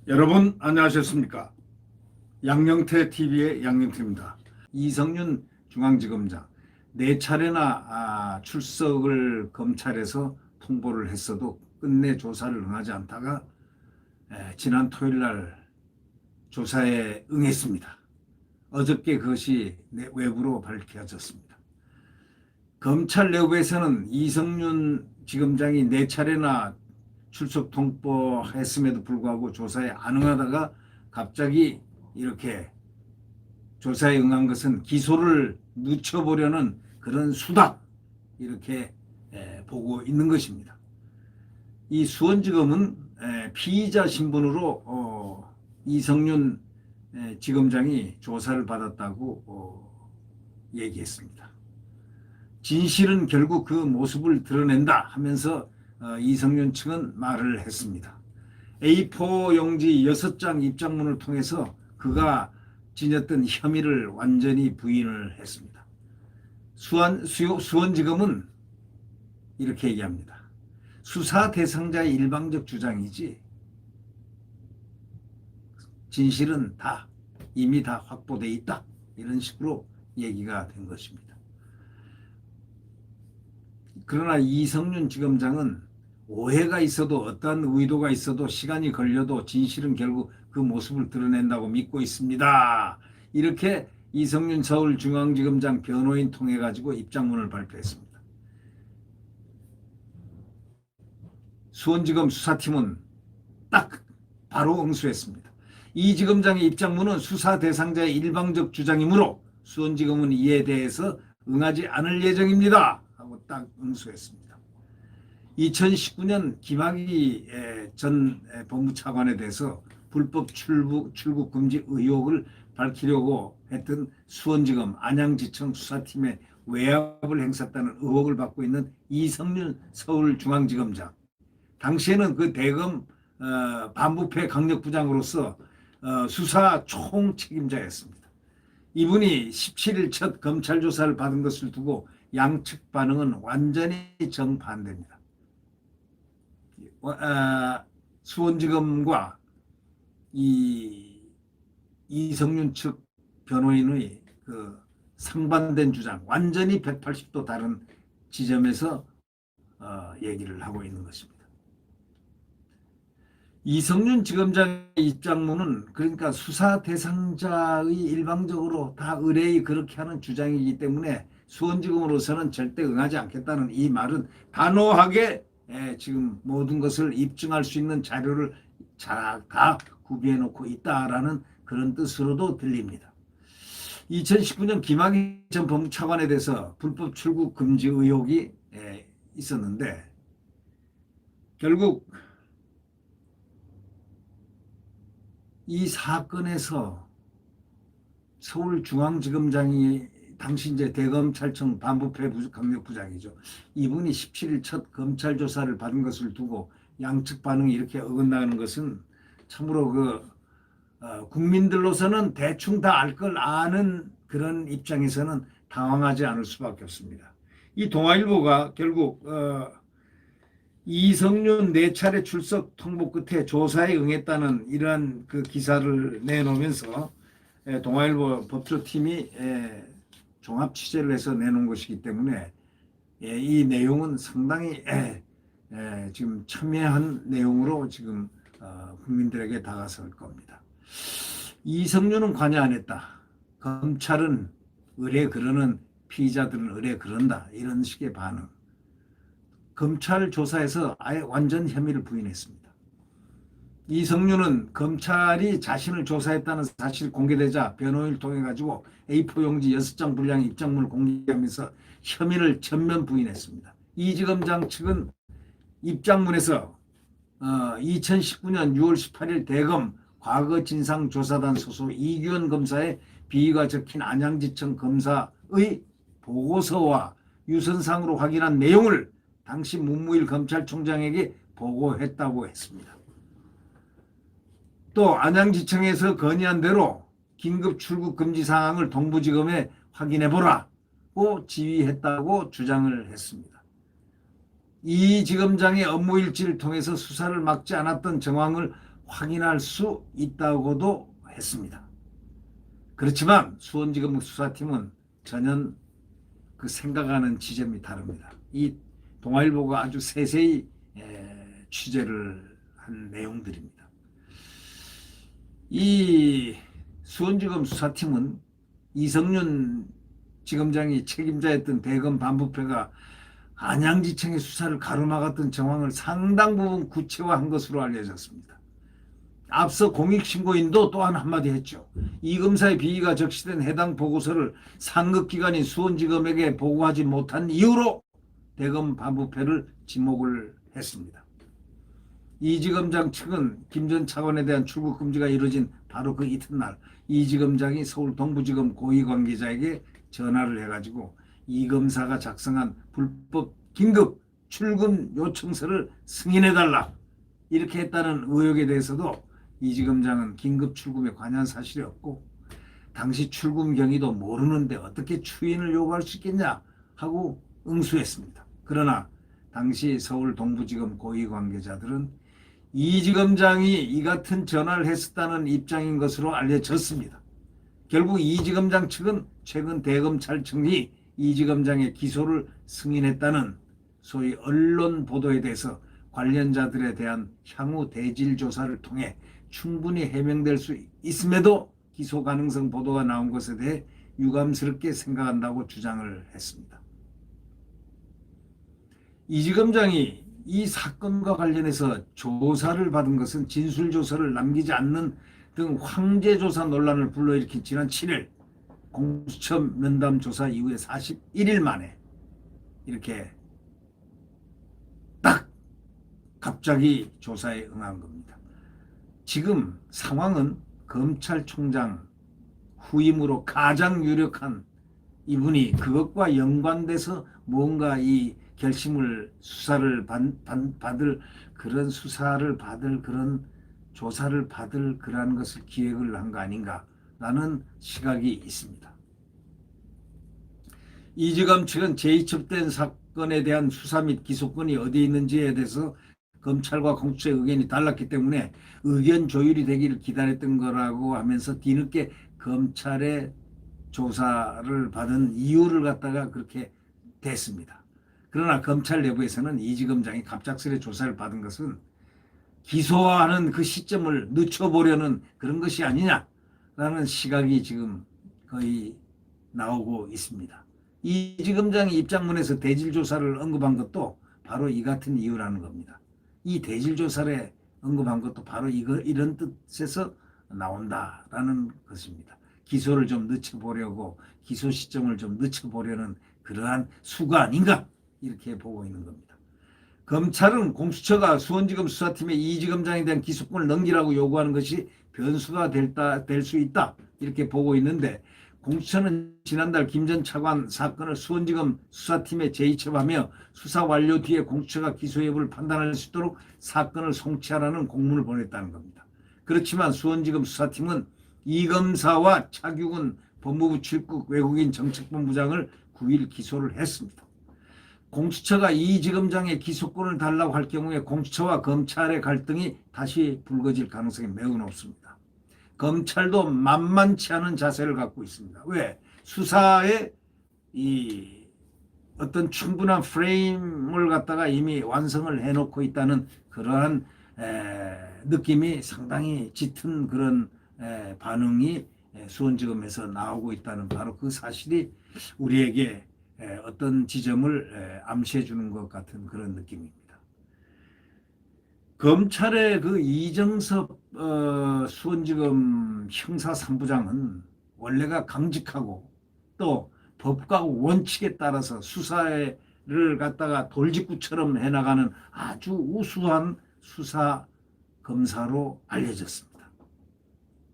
여러분 안녕하셨습니까? 양영태 TV의 양영태입니다. 이성윤 중앙지검장 4차례나 출석을 검찰에서 통보를 했어도 끝내 조사를 응하지 않다가 지난 토요일 날 조사에 응했습니다. 어저께 그것이 외부로 밝혀졌습니다. 검찰 내부에서는 이성윤 지검장이 4차례나 출석 통보했음에도 불구하고 조사에 안 응하다가 갑자기 이렇게 조사에 응한 것은 기소를 늦춰보려는 그런 수다, 이렇게 보고 있는 것입니다. 이 수원지검은 피의자 신분으로 이성윤 지검장이 조사를 받았다고 얘기했습니다. 진실은 결국 그 모습을 드러낸다 하면서 이성윤 측은 말을 했습니다. A4 용지 6장 입장문을 통해서 그가 지녔던 혐의를 완전히 부인을 했습니다. 수원지검은 이렇게 얘기합니다. 수사 대상자의 일방적 주장이지 진실은 이미 다 확보되어 있다, 이런 식으로 얘기가 된 것입니다. 그러나 이성윤 지검장은 오해가 있어도 어떠한 의도가 있어도 시간이 걸려도 진실은 결국 그 모습을 드러낸다고 믿고 있습니다. 이렇게 이성윤 서울중앙지검장 변호인 통해 가지고 입장문을 발표했습니다. 수원지검 수사팀은 딱 바로 응수했습니다. 이 지검장의 입장문은 수사 대상자의 일방적 주장이므로 수원지검은 이에 대해서 응하지 않을 예정입니다 하고 딱 응수했습니다. 2019년 김학의 전 법무차관에 대해서 불법 출국 금지 의혹을 밝히려고 했던 수원지검 안양지청 수사팀의 외압을 행사했다는 의혹을 받고 있는 이성윤 서울중앙지검장, 당시에는 그 대검 반부패 강력부장으로서 수사 총책임자였습니다. 이분이 17일 첫 검찰 조사를 받은 것을 두고 양측 반응은 완전히 정반대입니다. 수원지검과 이성윤 측 변호인의 그 상반된 주장, 완전히 180도 다른 지점에서 얘기를 하고 있는 것입니다. 이성윤 지검장의 입장문은 그러니까 수사 대상자의 일방적으로 다 의뢰의 그렇게 하는 주장이기 때문에 수원지검으로서는 절대 응하지 않겠다는 이 말은 단호하게 지금 모든 것을 입증할 수 있는 자료를 다 구비해 놓고 있다라는 그런 뜻으로도 들립니다. 2019년 김학의 전 법무차관에 대해서 불법 출국 금지 의혹이 있었는데 결국 이 사건에서 서울중앙지검장이 당시 이제 대검찰청 반부패 강력부장이죠. 이분이 17일 첫 검찰 조사를 받은 것을 두고 양측 반응이 이렇게 어긋나는 것은 참으로 국민들로서는 대충 다 알 걸 아는 그런 입장에서는 당황하지 않을 수밖에 없습니다. 이 동아일보가 결국 이성윤 4차례 출석 통보 끝에 조사에 응했다는 이러한 그 기사를 내놓으면서 동아일보 법조팀이 종합 취재를 해서 내놓은 것이기 때문에 이 내용은 상당히 지금 첨예한 내용으로 지금 국민들에게 다가설 겁니다. 이성윤은 관여 안 했다. 검찰은 의뢰 그러는 피의자들은 의뢰 그런다. 이런 식의 반응. 검찰 조사에서 아예 완전 혐의를 부인했습니다. 이성윤은 검찰이 자신을 조사했다는 사실이 공개되자 변호인을 통해 가지고 A4 용지 6장 분량의 입장문을 공개하면서 혐의를 전면 부인했습니다. 이 지검장 측은 입장문에서 2019년 6월 18일 대검 과거진상조사단 소속 이규현 검사의 비위가 적힌 안양지청 검사의 보고서와 유선상으로 확인한 내용을 당시 문무일 검찰총장에게 보고했다고 했습니다. 또 안양지청에서 건의한 대로 긴급 출국 금지 사항을 동부지검에 확인해보라고 지휘했다고 주장을 했습니다. 이 지검장의 업무 일지를 통해서 수사를 막지 않았던 정황을 확인할 수 있다고도 했습니다. 그렇지만 수원지검 수사팀은 전혀 그 생각하는 지점이 다릅니다. 이 동아일보가 아주 세세히 취재를 한 내용들입니다. 이 수원지검 수사팀은 이성윤 지검장이 책임자였던 대검 반부패가 안양지청의 수사를 가로막았던 정황을 상당 부분 구체화한 것으로 알려졌습니다. 앞서 공익신고인도 또한 한마디 했죠. 이 검사의 비위가 적시된 해당 보고서를 상급기관인 수원지검에게 보고하지 못한 이유로 대검 반부패를 지목을 했습니다. 이 지검장 측은 김 전 차관에 대한 출국 금지가 이루어진 바로 그 이튿날 이 지검장이 서울 동부지검 고위 관계자에게 전화를 해가지고 이 검사가 작성한 불법 긴급 출금 요청서를 승인해달라 이렇게 했다는 의혹에 대해서도 이 지검장은 긴급 출금에 관여한 사실이 없고 당시 출금 경위도 모르는데 어떻게 추인을 요구할 수 있겠냐 하고 응수했습니다. 그러나 당시 서울 동부지검 고위 관계자들은 이 지검장이 이 같은 전화를 했었다는 입장인 것으로 알려졌습니다. 결국 이 지검장 측은 최근 대검찰청이 이 지검장의 기소를 승인했다는 소위 언론 보도에 대해서 관련자들에 대한 향후 대질 조사를 통해 충분히 해명될 수 있음에도 기소 가능성 보도가 나온 것에 대해 유감스럽게 생각한다고 주장을 했습니다. 이 지검장이 이 사건과 관련해서 조사를 받은 것은 진술조서를 남기지 않는 등 황제조사 논란을 불러일으킨 지난 7일 공수처 면담 조사 이후에 41일 만에 이렇게 딱 갑자기 조사에 응한 겁니다. 지금 상황은 검찰총장 후임으로 가장 유력한 이분이 그것과 연관돼서 뭔가 이 결심을 수사를 받을 그런 수사를 받을 그런 조사를 받을 그러한 것을 기획을 한 거 아닌가라는 시각이 있습니다. 이지검 측은 재이첩된 사건에 대한 수사 및 기소권이 어디에 있는지에 대해서 검찰과 공수처의 의견이 달랐기 때문에 의견 조율이 되기를 기다렸던 거라고 하면서 뒤늦게 검찰의 조사를 받은 이유를 갖다가 그렇게 됐습니다. 그러나 검찰 내부에서는 이 지검장이 갑작스레 조사를 받은 것은 기소하는 그 시점을 늦춰보려는 그런 것이 아니냐라는 시각이 지금 거의 나오고 있습니다. 이 지검장이 입장문에서 대질조사를 언급한 것도 바로 이 같은 이유라는 겁니다. 이 대질조사를 언급한 것도 바로 이런 뜻에서 나온다라는 것입니다. 기소를 좀 늦춰보려고 기소 시점을 좀 늦춰보려는 그러한 수가 아닌가 이렇게 보고 있는 겁니다. 검찰은 공수처가 수원지검 수사팀에 이 지검장에 대한 기소권을 넘기라고 요구하는 것이 변수가 될 수 있다 이렇게 보고 있는데 공수처는 지난달 김 전 차관 사건을 수원지검 수사팀에 재이첩하며 수사 완료 뒤에 공수처가 기소 여부를 판단할 수 있도록 사건을 송치하라는 공문을 보냈다는 겁니다. 그렇지만 수원지검 수사팀은 이 검사와 차규근 법무부 출국 외국인 정책본부장을 9일 기소를 했습니다. 공수처가 이 지검장의 기소권을 달라고 할 경우에 공수처와 검찰의 갈등이 다시 불거질 가능성이 매우 높습니다. 검찰도 만만치 않은 자세를 갖고 있습니다. 왜? 수사에 이 어떤 충분한 프레임을 갖다가 이미 완성을 해놓고 있다는 그러한 느낌이 상당히 짙은 그런 반응이 수원지검에서 나오고 있다는 바로 그 사실이 우리에게 어떤 지점을 암시해 주는 것 같은 그런 느낌입니다. 검찰의 그 이정섭 수원지검 형사 3부장은 원래가 강직하고 또 법과 원칙에 따라서 수사를 갖다가 돌직구처럼 해나가는 아주 우수한 수사 검사로 알려졌습니다.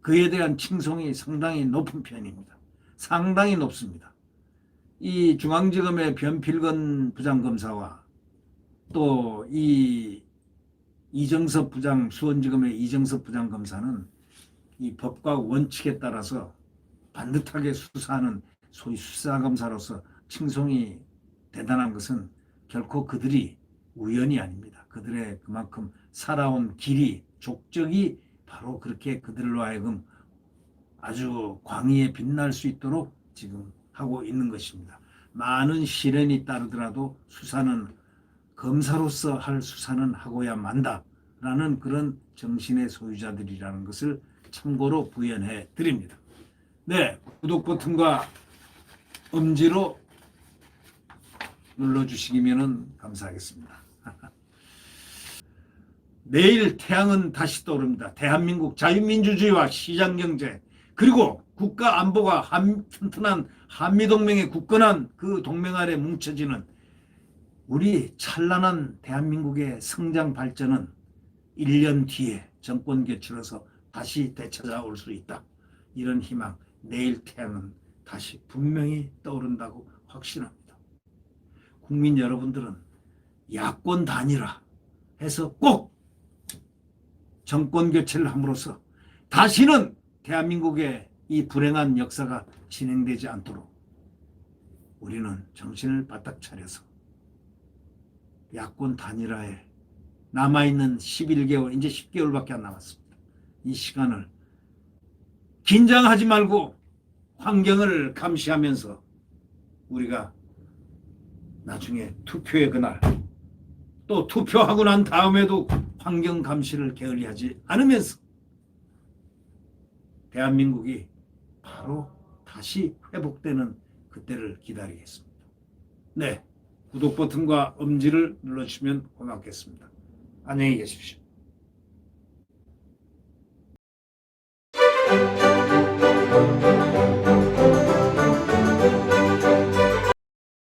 그에 대한 칭송이 상당히 높은 편입니다. 상당히 높습니다. 이 중앙지검의 변필건 부장검사와 또 이 이정섭 부장 수원지검의 이정섭 부장검사는 이 법과 원칙에 따라서 반듯하게 수사하는 소위 수사검사로서 칭송이 대단한 것은 결코 그들이 우연이 아닙니다. 그들의 그만큼 살아온 길이, 족적이 바로 그렇게 그들로 하여금 아주 광의에 빛날 수 있도록 지금 하고 있는 것입니다. 많은 시련이 따르더라도 수사는 검사로서 할 수사는 하고야 만다라는 그런 정신의 소유자들이라는 것을 참고로 부연해 드립니다. 네, 구독 버튼과 엄지로 눌러주시기면 감사하겠습니다. 내일 태양은 다시 떠오릅니다. 대한민국 자유민주주의와 시장경제 그리고 국가 안보가 튼튼한 한미동맹의 굳건한 그 동맹 아래 뭉쳐지는 우리 찬란한 대한민국의 성장 발전은 1년 뒤에 정권 교체로서 다시 되찾아올 수 있다. 이런 희망, 내일 태양은 다시 분명히 떠오른다고 확신합니다. 국민 여러분들은 야권 단일화 해서 꼭 정권 교체를 함으로써 다시는 대한민국의 이 불행한 역사가 진행되지 않도록 우리는 정신을 바짝 차려서 야권 단일화에 남아있는 11개월, 이제 10개월밖에 안 남았습니다. 이 시간을 긴장하지 말고 환경을 감시하면서 우리가 나중에 투표의 그날 또 투표하고 난 다음에도 환경 감시를 게을리하지 않으면서 대한민국이 바로 다시 회복되는 그때를 기다리겠습니다. 네, 구독 버튼과 엄지를 눌러주시면 고맙겠습니다. 안녕히 계십시오.